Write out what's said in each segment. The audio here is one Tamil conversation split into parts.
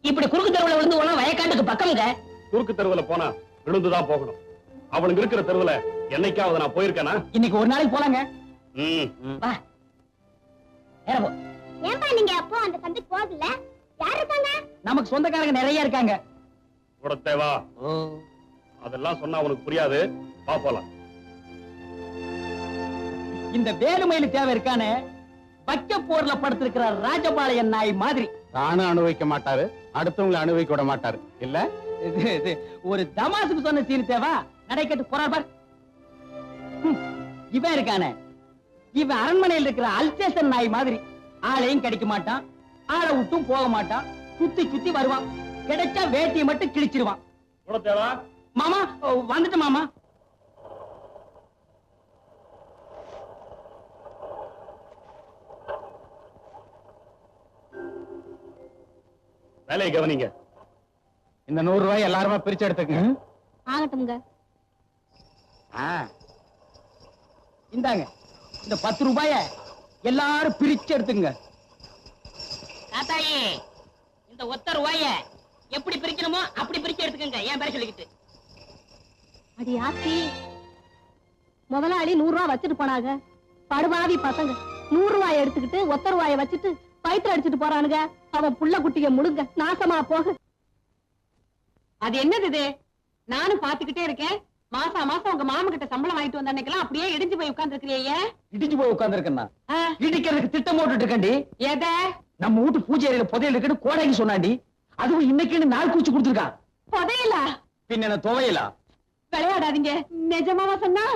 இப்படி குறுக்கு தெருவுல விழுந்து போனா வயக்காட்டுக்கு பக்கம்ங்க. குறுக்கு தெருவுல போனா விழுந்துதான் போகணும். அவனுக்கு இருக்கிற தெருவுல என்னைக்காவது நான் போயிருக்கேனா? இன்னைக்கு ஒரு நாளைக்கு போலாங்க. வா ஏறப்போ. ஏன்பா நீங்க அப்போ அந்த சந்தைக்கு போகல? யார் இருக்காங்க? நமக்கு சொந்தக்காரங்க நிறைய இருக்காங்க. தேவா, அதெல்லாம் சொன்னா உனக்கு புரியாது. வா போலாம். இந்த வேலுமயிலு தேவை இருக்கானே, பக்க போர்ல படுத்திருக்கிற ராஜபாளையன் நாய் மாதிரி. தானும் அனுபவிக்க மாட்டாரு, அடுத்தவங்களை அனுபவிக்க விட மாட்டாரு. இல்ல ஒரு தமாசுக்கு சொன்ன சீன் தேவா. நடைக்கட்டு போறார் பார். இவன் இருக்கானே, இவன் அரண்மனையில் இருக்கிற அல்சேஷன் நாய் மாதிரி. ஆளையும் கிடைக்க மாட்டான், ஆளை விட்டும் போக மாட்டான், சுத்தி சுத்தி வருவான். கிடைச்சா வேட்டியை மட்டும் கிழிச்சிருவான். மாமா வந்துட்டு மாமா. வேலையை கவனிங்க. இந்த 100 ரூபாய் எல்லாருமா பிரிச்சு எடுத்துங்க. ஆகட்டும்ங்க. இந்தாங்க இந்த 10 ரூபாய எல்லாரும் பிரிச்சு எடுத்துங்க. தாத்தாயி, இந்த ஒத்த ரூபாய எப்படி பிரிக்கணுமோ அப்படி பிரிச்சு எடுத்துக்கங்க. ஏன் பேர சொல்லிக்கிட்டு. அடி ஆத்தி, முதலாளி 100 ரூபாய் வச்சுட்டு போனாங்க. படுபாவி பசங்க 100 ரூபாய் எடுத்துக்கிட்டு ஒத்த ரூபாய வச்சுட்டு பயிற்று அடிச்சுட்டு போறானுங்க. அவன் புள்ள குட்டிய முழுங்க நாசமா போக. அது என்னது இது? நானும் பாத்துக்கிட்டே இருக்கேன். மாசா மாசம் உங்க மாமா கிட்ட சம்பளம் வாங்கிட்டு வந்த அன்னைக்கெல்லாம் அப்படியே இடிஞ்சு போய் உட்கார்ந்து இருக்கிறீங்க. இடிஞ்சு போய் உட்கார்ந்துருக்கேன்னா இடிக்கிறதுக்கு திட்டம் போட்டுட்டு இருக்கண்டி. எதை? நம்ம வீட்டு பூஜை அறையில புதையல் இருக்குன்னு கோடாங்கி சொன்னாண்டி. அதுவும் இன்னைக்குன்னு நாள் கூச்சு கொடுத்துருக்கான். புதையலா? பின்ன என்ன துவையலா? விளையாடாதீங்க. நிஜமாவா சொன்னா?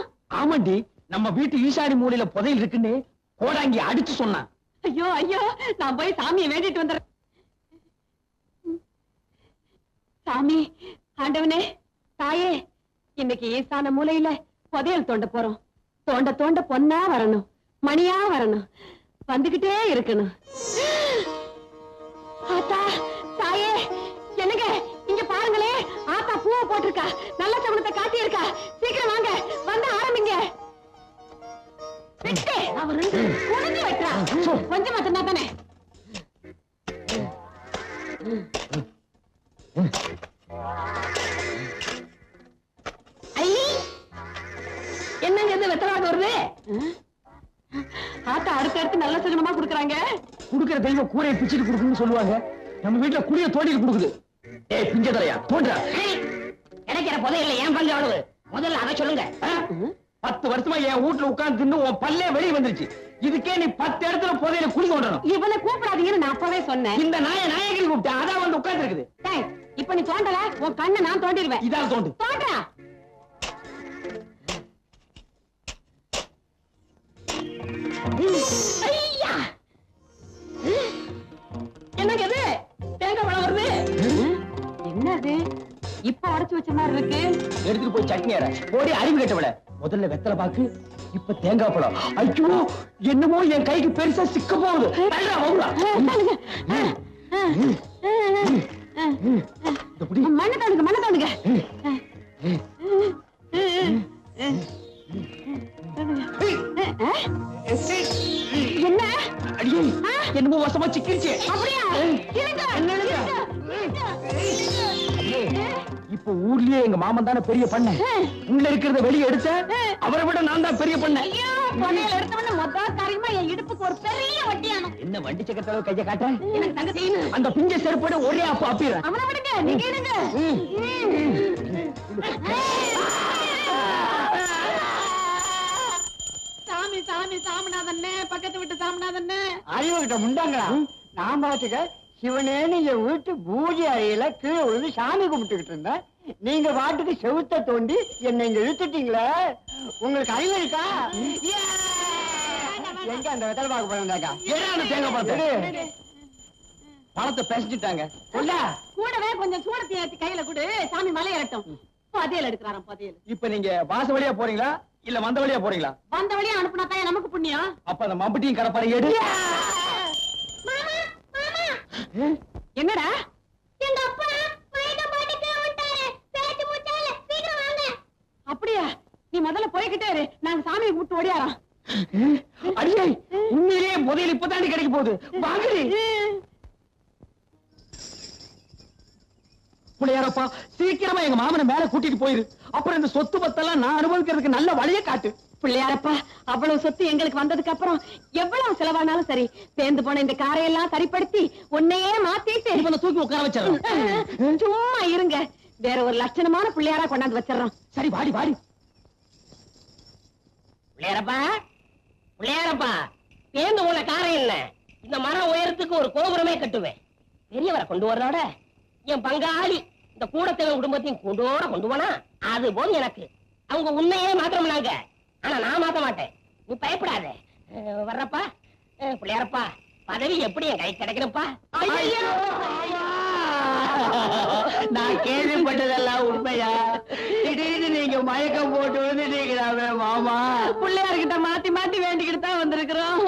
ஆமாண்டி, நம்ம வீட்டு ஈசாடி மூலையில புதையல் இருக்குன்னு கோடாங்கி அடிச்சு சொன்னான். ஐயோ ஐயோ, நான் போய் சாமியை வேண்டிட்டு வந்துடுறேன். சாமி, ஆண்டவனே, தாயே, இன்னைக்கு ஈசான மூலையில புதையல் தோண்ட போறோம். தோண்ட தோண்ட பொன்னா வரணும், மணியா வரணும், வந்துகிட்டே இருக்கணும். ஆத்தா, தாயே, என்னங்க இங்க பாருங்களே, ஆத்தா பூவை போட்டிருக்கா, நல்ல சகுனத்தை காட்டி இருக்கா. சீக்கிரம் வாங்க, வந்து ஆரம்பிங்க. கொஞ்சமா சொன்னா தானே. என்னங்க இது வெத்தலாக வருது? ஆத்தா அடுத்தடுத்து நல்ல சகுனமா குடுக்கறாங்க. குடுக்கிற தெய்வம் கூரையை பிச்சுட்டு குடுக்குன்னு சொல்லுவாங்க. நம்ம வீட்டுல குடிய தோண்டிட்டு குடுக்குது. ஏய் பிஞ்சதலையா தோன்றா. கிடைக்கிற புதையல்ல ஏன் பங்கு அவ்வளவு? முதல்ல அதை சொல்லுங்க. 10 வருஷமா என் வீட்டுல உட்கார்ந்து தின்னு உன் பல்லே வெளியே வந்துருச்சு. இதுக்கே நீ 10 இடத்துல புதையல குடி கொண்டணும். இவனை கூப்பிடாதீங்கன்னு நான் அப்பவே சொன்னேன். இந்த நாயகன் கூப்பிட்டேன், அதான் வந்து உட்கார்ந்து இருக்குது. இப்ப நீ தோண்டல, உன் கண்ணை நான் தோண்டிடுவேன். இதான் தோண்டு. தோன்றா. என்னங்க இது? தேங்காய் பழம் வருது. என்னது? இப்ப உடைச்சு வச்ச மாதிரி இருக்கு. எடுத்துட்டு போய் சட்னி அரை. போடி அறிவு கேட்டவள. முதல்ல வெத்தலை பாக்கு, இப்ப தேங்காய் பழம். ஐயோ, என்னமோ என் கைக்கு பெருசா சிக்க போகுது. மண்ணை தோணுங்க, மண்ணை தோணுங்க. என்ன? என்னமோ வசமா சிக்கிருச்சு. அப்படியா? இப்ப ஊர்லயே எங்க மாமன் தானே பெரிய பண்ண. உள்ள இருக்கிறத வெளியே எடுத்த அவரை விட நான் தான் பெரிய பண்ண. இடுப்புக்கு ஒரு பெரிய வட்டியானம். என்ன வண்டி சக்கரத்தளவு கைய காட்டுறேன். எனக்கு தங்க செய்யணும். அந்த பிஞ்ச செருப்போட ஒரே அப்ப அப்பிடுறேன். அவனை விடுங்க, நீங்க எடுங்க. சாமி சாமி சாமிநாதன்னே, பக்கத்து விட்டு சாமிநாதன்னே. அறிவுகிட்ட முண்டாங்களா? நான் பாத்துக்க சிவனேன்னு என் வீட்டு பூஜை அறையில கீழே விழுந்து சாமி கும்பிட்டுக்கிட்டு இருந்தேன். நீங்க பாட்டுக்கு செவுத்த தோண்டி என்னை இங்க இழுத்துட்டீங்களே. உங்களுக்கு அறிவு இருக்கா? எங்க அந்த வெத்தலை பாக்கு போயிருந்தாக்கா? தேங்காய் பழத்தை பழத்தை பேசிட்டாங்க. கூடவே கொஞ்சம் சூடத்தை ஏத்தி கையில கொடு, சாமி மலை ஏறட்டும். புதையல் எடுக்கிறாராம், புதையல். இப்ப நீங்க வாச வழியா போறீங்களா இல்ல வந்த வழியா போறீங்களா? வந்த வழியா அனுப்புனா தான் நமக்கு புண்ணியம். அப்ப அந்த மம்பட்டியும் கடப்பாறை எடு. என்னடா? எங்க அப்பா வயத பாட்டுக்கு விட்டாரு. பேச்சு மூச்சால சீக்கிரம் வாங்க. அப்படியா? நீ முதல்ல போய்கிட்டே இரு, நாங்க சாமியை கூப்பிட்டு ஓடியாரோம். அடியே உண்மையிலேயே முதலில் இப்பதாண்டி கிடைக்க போகுது வாங்கடி. பிள்ளையாரப்பா சீக்கிரமா எங்க மாமனை மேல கூட்டிட்டு போயிரு. அப்புறம் இந்த சொத்து பத்தெல்லாம் நான் அனுபவிக்கிறதுக்கு நல்ல வழியை காட்டு. பிள்ளையாரப்பா அவ்வளவு சொத்து எங்களுக்கு வந்ததுக்கு அப்புறம் எவ்வளவு செலவானாலும் சரி, சேர்ந்து போன இந்த காரையெல்லாம் சரிப்படுத்தி உன்னையே மாத்திட்டு இவனை தூக்கி உட்கார வச்சிடறோம். சும்மா இருங்க, வேற ஒரு லட்சணமான பிள்ளையாரா கொண்டாந்து வச்சிடறோம். சரி வாடி வாடி. பிள்ளையாரப்பா பிள்ளையாரப்பா, பேருந்து உள்ள காரம் இல்ல, இந்த மரம் உயரத்துக்கு ஒரு கோபுரமே கட்டுவேன். பெரியவரை கொண்டு வரதோட என் பங்காளி இந்த கூடத்தேவன் குடும்பத்தையும் கொண்டு போனா அது போதும் எனக்கு. அவங்க உண்மையே மாத்திரம்னாங்க, ஆனா நான் மாத்த மாட்டேன். நீ பயப்படாத. வர்றப்பா பிள்ளையாரப்பா, பதவி எப்படி என் கை கிடைக்கிறப்பா? நான் கேள்விப்பட்டதெல்லாம் உண்மையா? திடீர்னு நீங்க மயக்கம் போட்டு வந்துட்டீங்களாவே மாமா. பிள்ளையார்கிட்ட மாத்தி மாத்தி வேண்டிக்கிட்டு தான் வந்திருக்கிறோம்.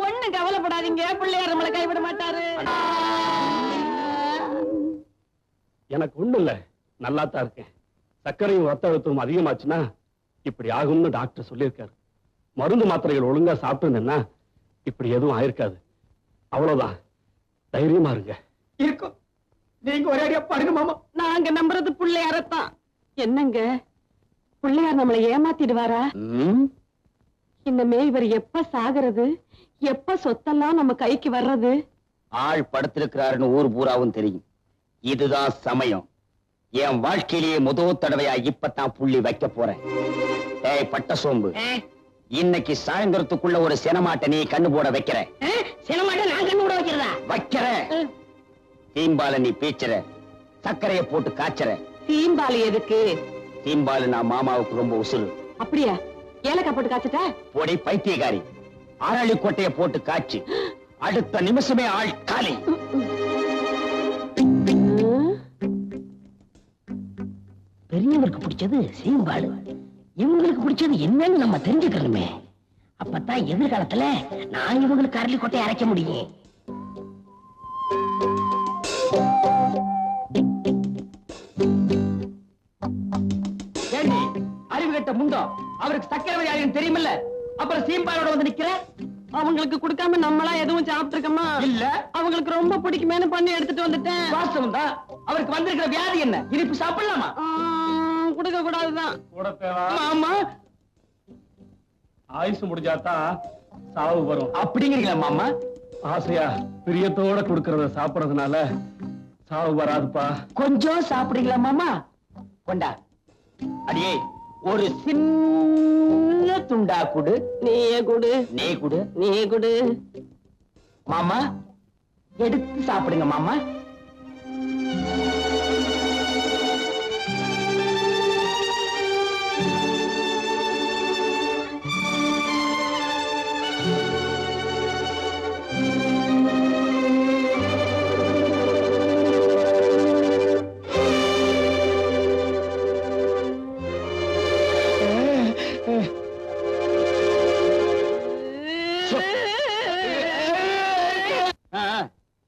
ஒண்ணு கவலைப்படாதீங்க, பிள்ளையார் நம்மளை கைவிட மாட்டாரு. எனக்கு ஒண்ணு இல்ல, நல்லாத்தான் இருக்கேன். சர்க்கரையும் ரத்த அழுத்தமும் அதிகமாச்சுன்னா இப்படி ஆகும்னு டாக்டர் சொல்லியிருக்காரு. மருந்து மாத்திரைகள் ஒழுங்கா சாப்பிட்டுன்னா இப்படி எதுவும் ஆயிருக்காது. அவ்வளவுதான், தைரியமா இருங்க. இருக்கும். நீங்க ஒரே அடியா பாருங்க மாமா. நாங்க நம்புறது பிள்ளையாரத்தான். என்னங்க பிள்ளையார் நம்மளை ஏமாத்திடுவாரா? இனிமே இவர் எப்ப சாகிறது, எப்ப சொத்தெல்லாம் நம்ம கைக்கு வர்றது? ஆள் படுத்திருக்கிறாருன்னு ஊர் பூராவும் தெரியும். இதுதான் சமயம். என் வாழ்க்கையிலேயே முதல் தடவையா இப்பதான் புள்ளி வைக்க போறேன். ஏய் பட்ட சோம்பு, இன்னைக்கு சாயந்தரத்துக்குள்ள ஒரு சினமாட்டை நீ கண்ணு போட வைக்கிற. சினமாட்ட நான் கண்ணு கூட வைக்கிறதா? வைக்கிற. தீம்பால நீ பீச்சுற, சர்க்கரைய போட்டு காய்ச்சற. தீம்பாலி எதுக்கு? தீம்பாலு நான் மாமாவுக்கு ரொம்ப உசுறு. அப்படியா? ஏலக்காய் போட்டு காய்ச்சட்டா? பொடி பைத்தியக்காரி, அரளி கொட்டைய போட்டு காய்ச்சி அடுத்த நிமிஷமே ஆள் காலி. பெரியவருக்கு பிடிச்சது சீம்பாடு, இவங்களுக்கு பிடிச்சது என்னன்னு நம்ம தெரிஞ்சுக்கணுமே. அப்பதான் எதிர்காலத்துல நான் இவங்களுக்கு அரளி கொட்டை அரைக்க முடியும். ஏண்டி அறிவு கட்ட முண்டோ, அவருக்கு சக்கரை வியாதின்னு தெரியுமில்ல, அப்புறம் சீம்பாலோட வந்து நிக்கிற? அவங்களுக்கு கொடுக்காம நம்மளா எதுவும் சாப்பிட்டு இருக்கோமா? இல்ல, அவங்களுக்கு ரொம்ப பிடிக்குமேனு பண்ணி எடுத்துட்டு வந்துட்டேன். வாஸ்தவம் தான். அவருக்கு வந்திருக்கிற வியாதி என்ன? இனிப்பு சாப்பிடலாமா? கொடுக்க கூடாதுதான். ஆமா, ஆயுசு முடிஞ்சாதான் சாவு வரும். அப்படிங்கிறீங்களா மாமா? ஆசையா பிரியத்தோட கொடுக்கறத சாப்பிடறதுனால சாவு வராதுப்பா. கொஞ்சம் சாப்பிடுறீங்களா மாமா? கொண்டா. அடியே ஒரு சின்ன துண்டா குடு. நீயே குடு. நீ குடு. நீயே குடு. மாமா எடுத்து சாப்பிடுங்க மாமா.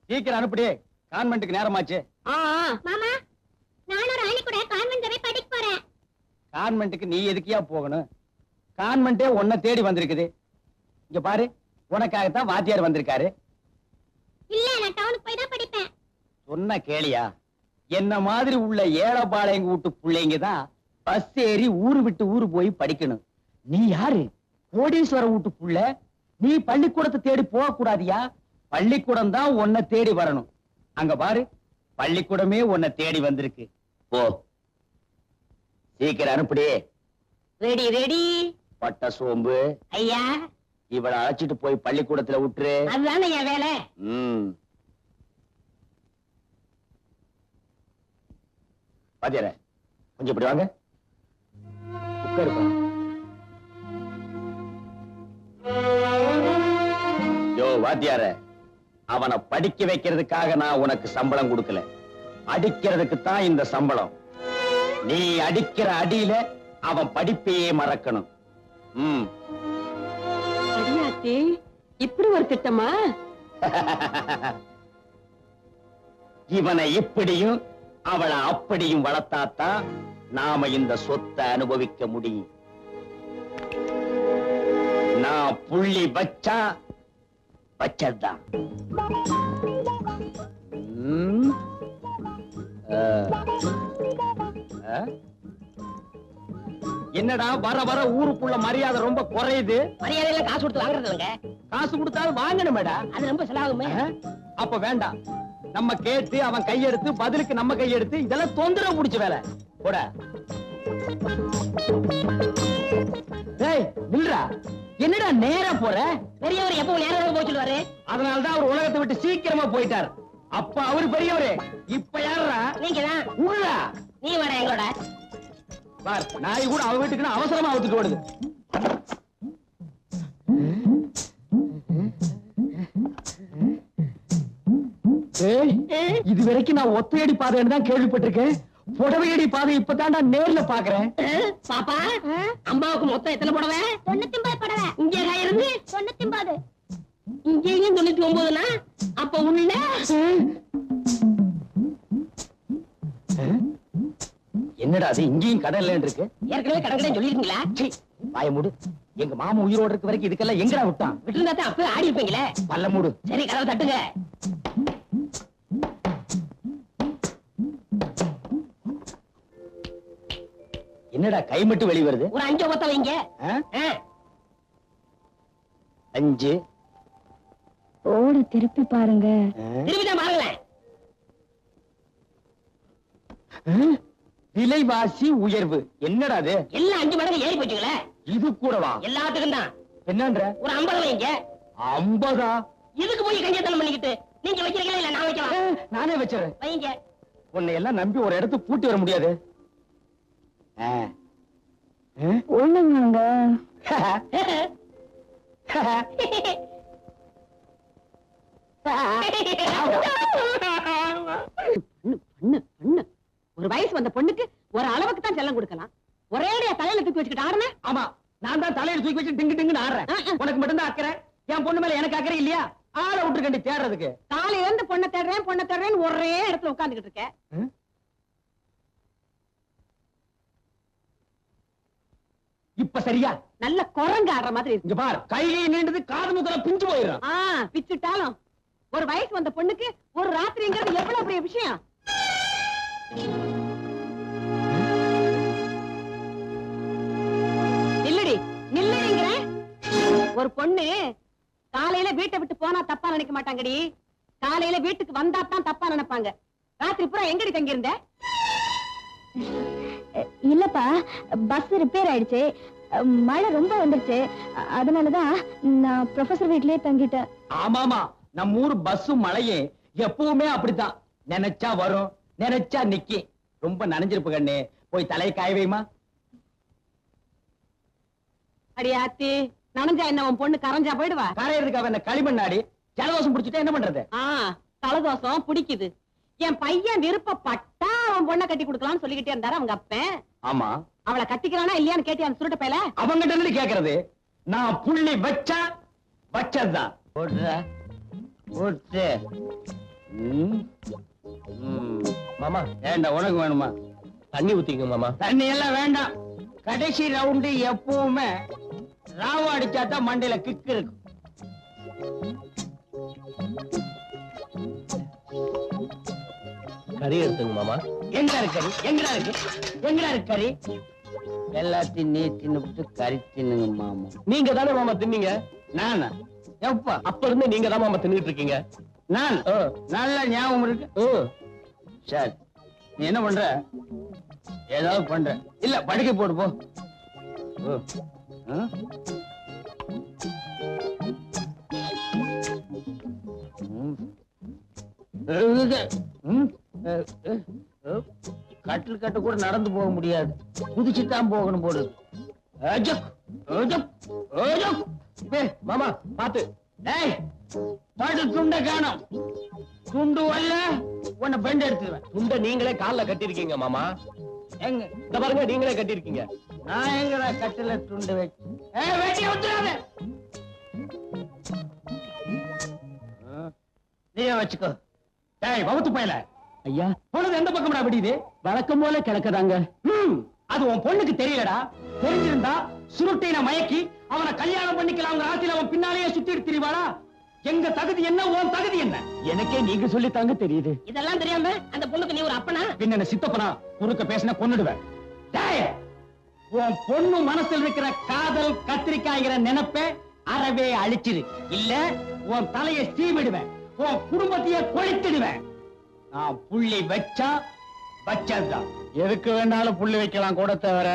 சீக்கிரம் அனுப்பிடு, கான்வென்ட்டுக்கு நேரமாச்சு. மாமா, நானும் ராணி கூட கான்வென்ட் போய் படிக்க போறேன். கான்வென்ட்டுக்கு நீ எதுக்கியா போகணும்? கான்வென்ட்டே உன்னை தேடி வந்திருக்குது. இங்க பாரு, உனக்காகத்தான் வாத்தியார் வந்திருக்காரு. இல்ல, நான் டவுனுக்கு போய் தான் படிப்பேன். சொன்ன கேளியா? என்ன மாதிரி உள்ள ஏழபாளையங்க வீட்டு பிள்ளைங்க தான் பஸ் ஏறி ஊரு விட்டு ஊரு போய் படிக்கணும். நீ யாரு? கோடீஸ்வர வீட்டு புள்ள. நீ பள்ளிக்கூடத்தை தேடி போக கூடாதியா? பள்ளிக்கூடம் தான் உன்னை தேடி வரணும். அங்க பாரு, பள்ளிக்கூடமே உன்னை தேடி வந்திருக்கு. போ, சீக்கிரம் அனுப்பிடு. Ready ready. பட்ட சோம்பு, ஐயா இவளை அழைச்சிட்டு போய் பள்ளிக்கூடத்துல விட்டுரு. அதுதானே என் வேலை. பாத்தியார, கொஞ்சம் இப்படி வாங்க. உட்காருப்பா. யோ வாத்தியார, அவனை படிக்க வைக்கிறதுக்காக நான் உனக்கு சம்பளம் கொடுக்கல, அடிக்கிறதுக்கு தான் இந்த சம்பளம். நீ அடிக்கிற அடியில அவன் படிப்பையே மறக்கணும். அடியாத்தி, இப்படி ஒரு திட்டமா? இவனை இப்படியும் அவளை அப்படியும் வளர்த்தாத்தான் நாம இந்த சொத்தை அனுபவிக்க முடியும். நான் புள்ளி வச்சா வச்சதுதான். என்னடா வர வர ஊருக்குள்ள மரியாதை ரொம்ப குறையுது. மரியாதையில காசு கொடுத்து வாங்குறது இல்லைங்க. காசு கொடுத்தாலும் வாங்கணுமேடா. அது ரொம்ப செலவாகுமே. அப்ப வேண்டாம். நம்ம கேட்டு அவன் கையெடுத்து பதிலுக்கு நம்ம கையெடுத்து இதெல்லாம் தொந்தரவு பிடிச்ச வேலை. போட. டேய் நில்றா. என்னடா நேரா போற? பெரியவர் எப்பவும் நேரம் போய் சொல்லுவாரு. அதனாலதான் அவர் உலகத்தை விட்டு சீக்கிரமா போயிட்டார். அப்ப அவரு பெரியவரே. இப்ப யாரா? நீங்க தான். உள்ளா நீ வர எங்களோட. பார் நாய் கூட அவ வீட்டுக்கு அவசரமா அவுத்துட்டு ஓடுது. இது வரைக்கும் நான் ஒத்தையடி பாதைன்னு தான் கேள்விப்பட்டிருக்கேன். புடவையடி பாதை இப்பதான்டா நேர்ல பாக்குறேன். பாப்பா அம்மாவுக்கு மொத்தம் எத்தனை புடவை? 99 புடவை. இங்க இருந்து 99. இங்கேயும் 99னா அப்ப உள்ள என்னடா அது இங்கேயும் கடல்ல இருக்கு? ஏற்கனவே கடற்கரை சொல்லிருக்கீங்களா? வாய மூடு. எங்க மாமா உயிரோடு இருக்க வரைக்கும் இதுக்கெல்லாம் எங்கடா விட்டான்? விட்டுருந்தா தான் அப்பவே ஆடி இருப்பீங்களே. பல்ல மூடு. சரி கதவை தட்டுங்க. என்னடா கை மட்டும் வெளி வருது? ஒரு 5 ஒத்த வைங்க. 5 ஓட திருப்பி பாருங்க. திரும்பிதான் பாருங்களேன். விலைவாசி உயர்வு. என்னடா அது? எல்லாம் 5 மடங்கு ஏறி போச்சுங்களே. இது கூடவா? எல்லாத்துக்கும் தான். என்னன்ற? ஒரு 50 வைங்க. 50? இதுக்கு போய் கஞ்சத்தனம் பண்ணிக்கிட்டு நீங்க வைக்கிறீங்களா இல்ல நான் வைக்கலாம்? நானே வச்சிடறேன். வைங்க. உன்னை எல்லாம் நம்பி ஒரு இடத்துக்கு கூட்டி வர முடியாது. ஒண்ணுங்க. ஒரு வயசு வந்த பொண்ணுக்கு ஒரு அளவுக்கு தான் செல்லம் கொடுக்கலாம். ஒரேடியா தலையில தூக்கி வச்சுக்கிட்டு ஆடுன. ஆமா நான் தான் தலையில தூக்கி வச்சு டிங்கு டிங்குன்னு ஆடுறேன். உனக்கு மட்டும் தான் அக்கறை. என் பொண்ணு மேல எனக்கு அக்கறை இல்லையா? ஆளை விட்டுருக்கண்டி தேடுறதுக்கு. காலையில இருந்து பொண்ணை தேடுறேன்னு ஒரே இடத்துல உட்கார்ந்துகிட்டு இருக்க. இப்ப சரியா? நல்ல குரங்கு ஆடுற மாதிரி இருக்கு. இங்க பார் கையிலே நீண்டது காது முதல்ல பிஞ்சு போயிடும். பிச்சுட்டாலும் ஒரு வயசு வந்த பொண்ணுக்கு ஒரு ராத்திரிங்கிறது எவ்வளவு பெரிய விஷயம். நில்லுடிங்கிற ஒரு பொண்ணு காலையில வீட்டை விட்டு போனா தப்பா நினைக்க மாட்டாங்கடி. காலையில வீட்டுக்கு வந்தா தான் தப்பா நினைப்பாங்க. ராத்திரி பூரா எங்கடி தங்கி இருந்த? இல்லப்பா பஸ் ரிப்பேர் ஆயிடுச்சு. மழை ரொம்ப வந்துருச்சு. அதனாலதான் நான் ப்ரொஃபசர் வீட்லயே தங்கிட்டேன். ஆமாமா நம்ம ஊர் பஸ்ஸும் மழையே எப்பவுமே அப்படித்தான். நினைச்சா வரும் நினைச்சா நிக்கி. ரொம்ப நனைஞ்சிருப்பு கண்ணு. போய் தலையை காய வைமா. அடியாத்தி நனைஞ்சா என்ன உன் பொண்ணு கரைஞ்சா போயிடுவா? கரையிறதுக்கு அவன் களிமண்ணாடி. ஜலதோஷம் பிடிச்சிட்டா என்ன பண்றது? தலதோஷம் பிடிக்குது. என் பையன் விருப்பப்பட்டா அவன் பொண்ணை கட்டி கொடுக்கலாம்னு சொல்லிக்கிட்டே இருந்தாரு அவங்க அப்பன். ஆமா அவளை கட்டிக்கிறானா இல்லையான்னு கேட்டியா அந்த சுருட்ட பையல? அவங்கிட்ட இருந்து கேக்குறது. நான் புள்ளி வச்சா வச்சதுதான். மாமா ஏண்டா உனக்கு வேணுமா? தண்ணி ஊத்திங்க மாமா. தண்ணி எல்லாம் வேண்டாம். கடைசி ரவுண்டு எப்பவுமே ராவ அடிச்சாதான் மண்டையில கிக்கு இருக்கு. கறி எடுத்துங்க மாமா. எங்கடா இருக்கு கறி? எங்கடா இருக்கு கறி? எல்லாத்தையும் நீ தின்னுட்டு கறி தின்னுங்க மாமா. நீங்க தானே மாமா தின்னீங்க? நானா? எப்ப? அப்ப இருந்து நீங்க தான் மாமா தின்னுட்டு இருக்கீங்க. நான் நல்ல ஞாபகம் இருக்கு. சரி நீ என்ன பண்ற? ஏதாவது பண்ற இல்ல படுக்கை போடு போ. கட்டில் கட்டு கூட நடந்து போக முடியாது. குதிச்சுதான் போகணும் போடு. மாமா பாத்து. துண்டை காணும். துண்டு வரல உன்னை பெண்ட் எடுத்துருவேன். துண்டை நீங்களே கால்ல கட்டிருக்கீங்க மாமா. எங்க இந்த பாருங்க நீங்களே கட்டிருக்கீங்க. நான் எங்கடா கட்டில துண்டு வச்சு நீயே வச்சுக்கோ. வகுத்து பயல ஐயா பொழுது எந்த பக்கம்டா விடியுது? வழக்கம் போல கிடக்குதாங்க. அது உன் பொண்ணுக்கு தெரியலடா. தெரிஞ்சிருந்தா சுருட்டின மயக்கி அவனை கல்யாணம் பண்ணிக்கலாம் ஆசையில் அவன் பின்னாலேயே சுத்திட்டு திரிவாளா? எங்க தகுதி என்ன, உன் தகுதி என்ன? எனக்கே நீங்க சொல்லித்தாங்க தெரியுது. இதெல்லாம் தெரியாம அந்த பொண்ணுக்கு நீ ஒரு அப்பனா? பின்ன சித்தப்பனா? குறுக்க பேசின கொன்னுடுவேன். உன் பொண்ணு மனசில் இருக்கிற காதல் கத்திரிக்காய்கிற நினைப்ப அறவே அழிச்சிரு. இல்ல உன் தலையை சீவிடுவேன், உன் குடும்பத்தையே கொளுத்திடுவேன். நான் புள்ளி வச்சா வச்சதுதான். எதுக்கு வேணாலும் புள்ளி வைக்கலாம் கூட தவிர,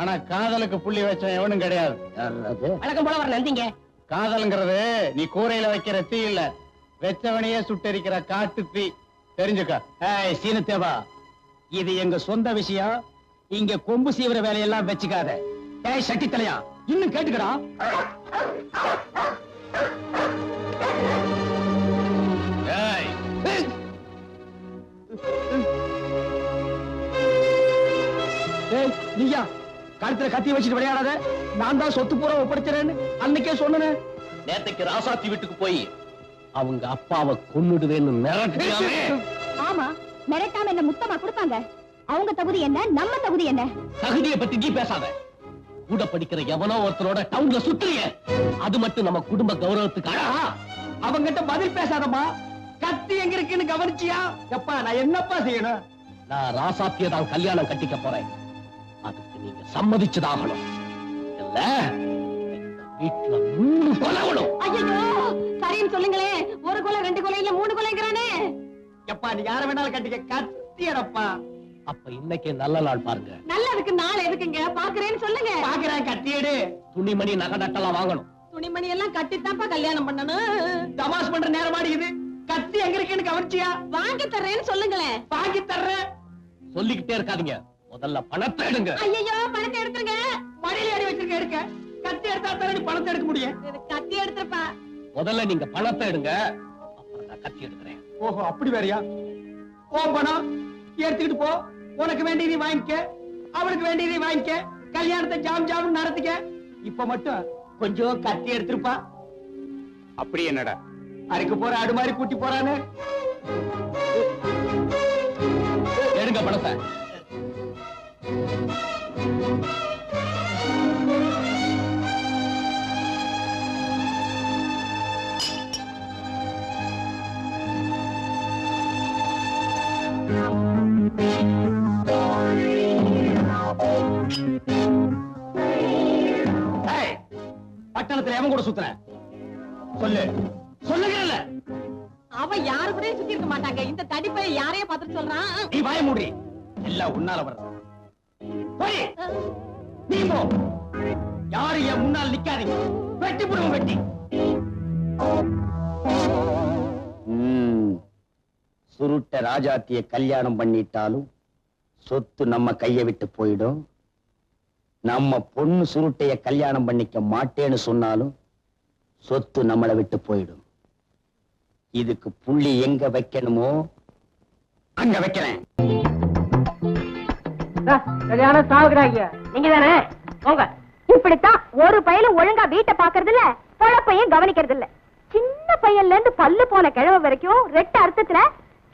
ஆனா காதலுக்கு புள்ளி வச்ச எவனும் கிடையாது. வழக்கம் போல வர நந்திங்க. காதல்ங்கிறது நீ கூரையில வைக்கிற தீ இல்ல, வெச்சவனையே சுட்டெரிக்கிற காட்டு தீ. தெரிஞ்சுக்க. சீனத்தேவா, இது எங்க சொந்த விஷயம். இங்க கொம்பு சீவிர வேலையெல்லாம் வச்சுக்காத. சட்டி தலையா, இன்னும் கேட்டுக்கடா. நீயா கழுத்துல கத்தி வச்சுட்டு விளையாடாத. நான் தான் சொத்து பூரா ஒப்படைச்சிறேன்னு அன்னைக்கே சொன்னேன். நேத்தைக்கு ராசாத்தி வீட்டுக்கு போய் அவங்க அப்பாவை கொன்னுடுவேன்னு மிரட்டியாமே. ஆமா, மிரட்டாம என்ன முத்தமா கொடுப்பாங்க? அவங்க தகுதி என்ன, நம்ம தகுதி என்ன? தகுதியை பத்தி நீ பேசாத. கூட படிக்கிற எவனோ ஒருத்தரோட டவுன்ல சுத்துறிய, அது மட்டும் நம்ம குடும்ப கௌரவத்துக்கு அழகா? அவங்கிட்ட பதில் பேசாதம்மா. கத்தி எங்க இருக்குன்னு கவனிச்சியா? எப்பா நான் என்னப்பா செய்யணும்? நான் ராசாத்திய தான் கல்யாணம் கட்டிக்க போறேன். அதுக்கு நீங்க சம்மதிச்சுதாகணும். இல்ல வீட்டுல 3 கொலைகளும். ஐயோ, சரின்னு சொல்லுங்களே. 1 கொலை 2 கொலை இல்ல 3 கொலைங்கிறானே. எப்பா நீ யார வேணாலும் கட்டிக்க, கத்தியடப்பா. அப்ப இன்னைக்கே நல்ல நாள் பாருங்க. நல்லதுக்கு நாள் எதுக்குங்க? பாக்குறேன்னு சொல்லுங்க. பாக்குறேன், கத்தியடு. துணிமணி நகை நட்டெல்லாம் வாங்கணும். துணிமணி எல்லாம் கட்டித்தான்ப்பா கல்யாணம் பண்ணணும். தமாஷ் பண்ற நேரம் ஆடிக்குது. கத்தி எங்க இருக்குன்னு கவனிச்சியா? வாங்கி தர்றேன்னு சொல்லுங்களேன். வாங்கி தர்றேன். சொல்லிக்கிட்டே இருக்காதீங்க, முதல்ல பணத்தை எடுங்க. ஐயோ, பணத்தை எடுத்துருங்க. மடியில அடி வச்சிருக்க, எடுக்க. கத்தி எடுத்தா தானே பணத்தை எடுக்க முடியும். கத்தி எடுத்துருப்பா. முதல்ல நீங்க பணத்தை எடுங்க, அப்புறம் நான் கத்தி எடுக்கிறேன். ஓஹோ, அப்படி வேறையா? ஓ பணம் எடுத்துக்கிட்டு போ. உனக்கு வேண்டியதை வாங்கிக்க, அவளுக்கு வேண்டியதை வாங்கிக்க. கல்யாணத்தை ஜாம் ஜாம் நடத்திக்க. இப்ப மட்டும் கொஞ்சம் கத்தி எடுத்துருப்பா. அப்படி என்னடா அறுக்க போற ஆடு மாதிரி கூட்டி போறானு. எடுங்க பணத்தை. பட்டணத்துல எவன் கூட சுத்துற? சொல்லு, சொல்லுங்கல்ல. அவன் யாரு கூட சுத்தி இருக்க மாட்டாங்க. இந்த தடிப்பை யாரைய பார்த்துட்டு சொல்றான்? நீ வாய மூடி. எல்லாம் உன்னால வர்றது. போய் நீ போ. யாரு என் முன்னால் நிக்காதீங்க. வெட்டி போடுவோம், வெட்டி. சுருட்ட ராஜாத்திய கல்யாணம் பண்ணிட்டாலும் சொத்து நம்ம கைய விட்டு போயிடும். நம்ம பொண்ணு சுருட்டைய கல்யாணம் பண்ணிக்க மாட்டேன்னு சொன்னாலும் சொத்து நம்மளை விட்டு போயிடும். இதுக்கு புள்ளி எங்க வைக்கணுமோ அங்க வைக்கிறேன். கல்யாணம் சாகுறாங்க. நீங்க தானே போங்க. இப்படித்தான் ஒரு பையலும் ஒழுங்கா வீட்டை பாக்குறது இல்ல, பொழப்பையும் கவனிக்கிறது இல்ல. சின்ன பையன்ல இருந்து பல்லு போன கிழவ வரைக்கும் ரெட்ட அர்த்தத்துல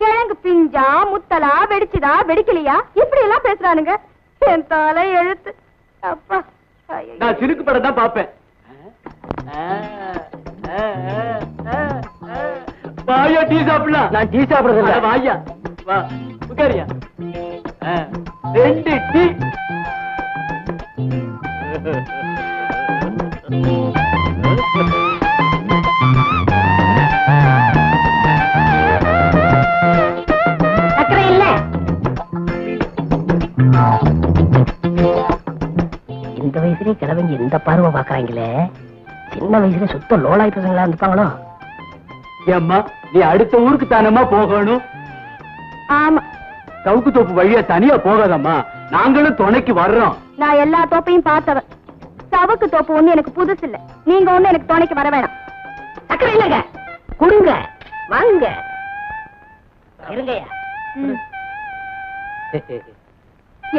கிழங்கு பிஞ்சா முத்தலா வெடிச்சுதா வெடிக்கலையா இப்படி எல்லாம் பேசுறானுங்க. என் தலை எழுத்து. அப்பா, நான் சிறுக்கு படம் தான் பாப்பேன். வாயா டீ சாப்பிடலாம். நான் டீ சாப்பிடுறதில்ல. வாயா வா உட்காரியா. 2 டீ. சக்கரை இல்ல. இந்த வயசுலயே கிழவங்க இந்த பார்வை பாக்குறாங்களே, சின்ன வயசுல சுத்த லோலாய் பசங்களா இருப்பாங்களோ. ஏம்மா நீ அடுத்த ஊருக்கு தானம்மா போகணும்? ஆமா, சவுக்கு தோப்பு வழியா தனியா போகாதம்மா, நாங்களும் துணைக்கு வர்றோம். நான் எல்லா தோப்பையும் பார்த்தவன். சவுக்கு தோப்பு ஒண்ணு எனக்கு புதுசு இல்ல. நீங்க ஒண்ணு எனக்கு துணைக்கு வர வேணாம். சக்கரை இல்லங்க, கொடுங்க வாங்க. இருங்கய்யா.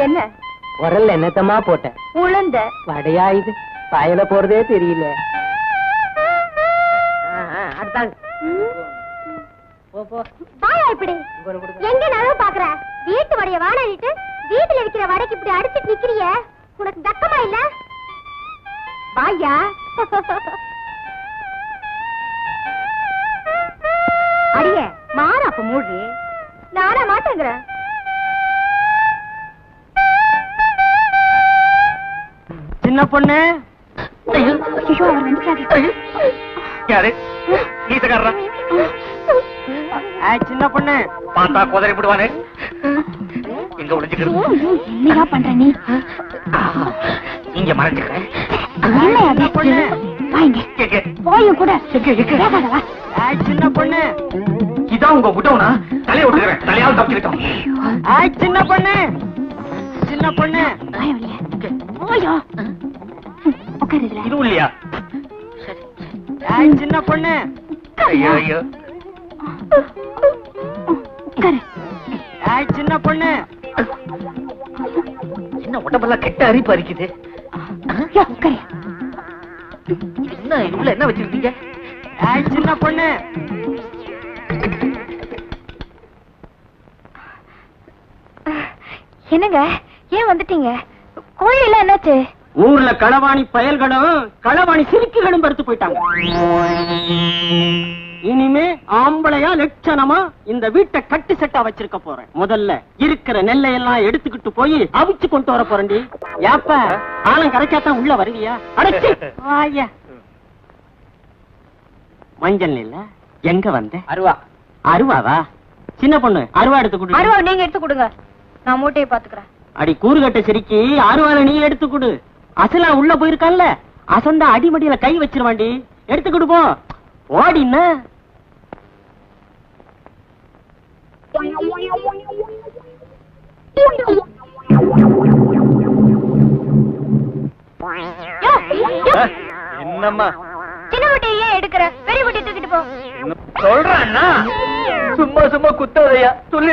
என்ன உரல்ல என்னத்தமா போட்டேன்? உளுந்த வடையா இது? பாயல போறதே தெரியல. அடுத்தாங்க. வாயா இப்படி எங்க நான் பாக்குற வீட்டு வடைய வாடகிட்டு வீட்டுல இருக்கிற வடைக்கு இப்படி அடிச்சுட்டு நிக்கிறிய, உனக்கு தக்கமா இல்ல? வாயா. அடிய மாறாப்ப மூடி நானா மாட்டேங்கிறேன். சின்ன பொண்ணு. ஐயோ, அவர் வந்துட்டாரு. யாரு ஈசக்காரரா? சின்ன பொண்ணு பார்த்தா குதிரை விடுவானே. எங்க ஒளிஞ்சுக்கிறது? என்னையா பண்ற நீ? இங்க மறைஞ்சுக்கிறேன். என்ன பொண்ணு வாங்க போயும் கூட வேகாதவா. சின்ன பொண்ணு. இதான் உங்க விட்டவனா? தலையை விட்டுக்கிறேன். தலையால் தப்பிக்கிட்டோம். சின்ன பொண்ணு. சின்ன பொண்ணு. போயோ உட்காரு. இதுவும் இல்லையா? சின்ன பொண்ணு. ஐயோ ஐயோ. உட்காரு. சின்ன பொண்ணு. என்ன உடம்பெல்லாம் கெட்ட அரிப்பு அரிக்குது. உட்காரு. என்ன இதுல என்ன வச்சிருக்கீங்க? சின்ன பொண்ணு. என்னங்க ஏன் வந்துட்டீங்க? கோழி எல்லாம் என்னாச்சு? ஊர்ல களவாணி பயல்களும் களவாணி சிரிக்குகளும் படுத்து போயிட்டாங்க. இனிமே ஆம்பளையா லட்சணமா இந்த வீட்டை கட்டு செட்டா வச்சிருக்க போறேன். முதல்ல இருக்கிற நெல்லை எல்லாம் எடுத்துக்கிட்டு போய் அவிச்சு கொண்டு வர போறேன்டி. ஏப்ப ஆலம் கரைச்சாத்தான் உள்ள வருவியா? அடைச்சு வாயா. மஞ்சள் நெல்ல எங்க வந்த? அருவா. அருவாவா? சின்ன பொண்ணு அருவா எடுத்து கொடு. அருவா நீங்க எடுத்து கொடுங்க, நான் மூட்டையை பாத்துக்கிறேன். அடி கூறுகட்ட சிரிக்கி அருவால நீ எடுத்து கொடு. அசலா உள்ள போயிருக்கான்ல, அசந்தா அடிமடியில கை வச்சிருவாண்டி. எடுத்து கொடுப்போ ஓடின. என்னம்மா சின்ன மூட்டையை ஏன் எடுக்கிற? பெரிய மூட்டையை தூக்கிட்டு போ. சொல்றேன்னா சும்மா சும்மா குத்தாதையா சொல்லி